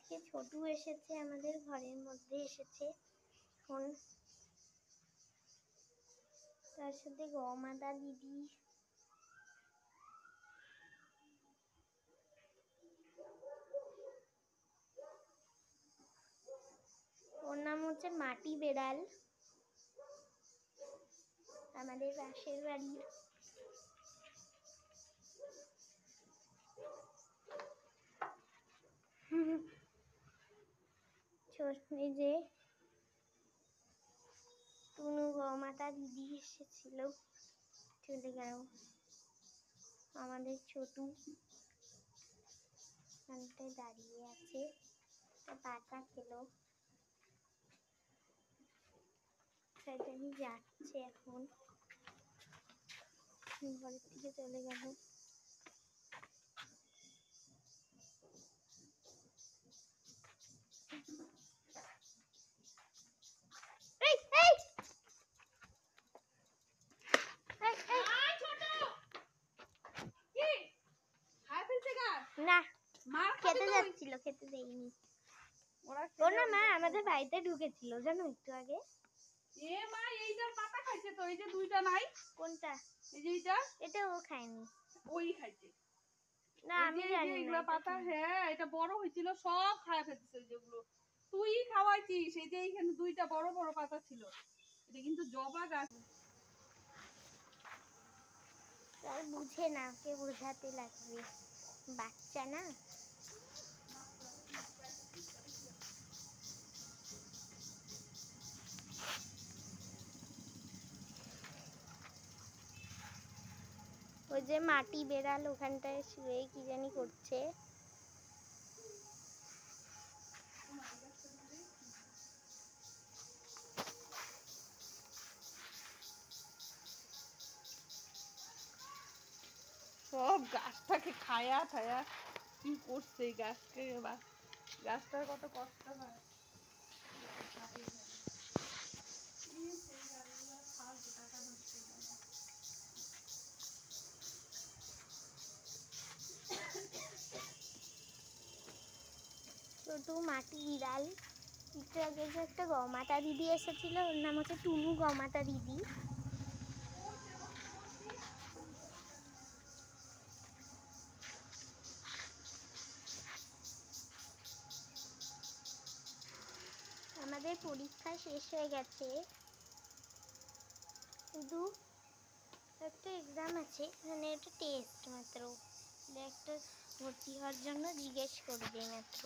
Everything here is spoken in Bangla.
আজকে ছোটু এসেছে, আমাদের ঘরের মধ্যে এসেছে। এখন তার সাথে গমাতা দিদি, ওর নাম হচ্ছে মাটি বেড়াল, আমাদের পাশের বাড়ির। এই যে টুনু গমাতা দিদি এসেছিল, চলে গেল। আমাদের ছোটু এখানটায় দাঁড়িয়ে আছে, পাতা খেলো, আমি যাচ্ছে এখন, ঘরের থেকে চলে গেল। না খেতে যাচ্ছিল, খেতে দেয়নি। ওর না মা আমাদের বাড়িতে ঢুকেছিল জানো একটু আগে। এ মা এইটার পাতা খাইছে তো, এই যে দুইটা নাই। কোনটা? এই যে এইটা। এটা ও খায়নি। ওই খাইছে। না আমি জানি না এগুলা পাতা। হ্যাঁ এটা বড় হয়েছিল, সব খায় ফেলছে যেগুলো তুই খাওয়াইছিস। এই যে এইখানে দুইটা বড় বড় পাতা ছিল, এটা কিন্তু জবা গাছ। আর বুঝে না, কে বোঝাতে লাগবে, বাচ্চা না। ওই যে মাটি বেড়াল ওখানটায় শুয়ে কি জানি করছে। সব গাছটাকে খায়া খায়া কি করছে এই গাছকে। গাছটার কত কষ্ট হয়। ছোটু মাটি বিড়াল। একটু আগে যে একটা গমাতা দিদি এসেছিল, ওর নাম হচ্ছে টুনু গমাতা দিদি। আমাদের পরীক্ষা শেষ হয়ে গেছে, শুধু একটা এক্সাম আছে, মানে এটা টেস্ট মাত্র, একটা ভর্তি হওয়ার জন্য জিজ্ঞেস করবে মাত্র।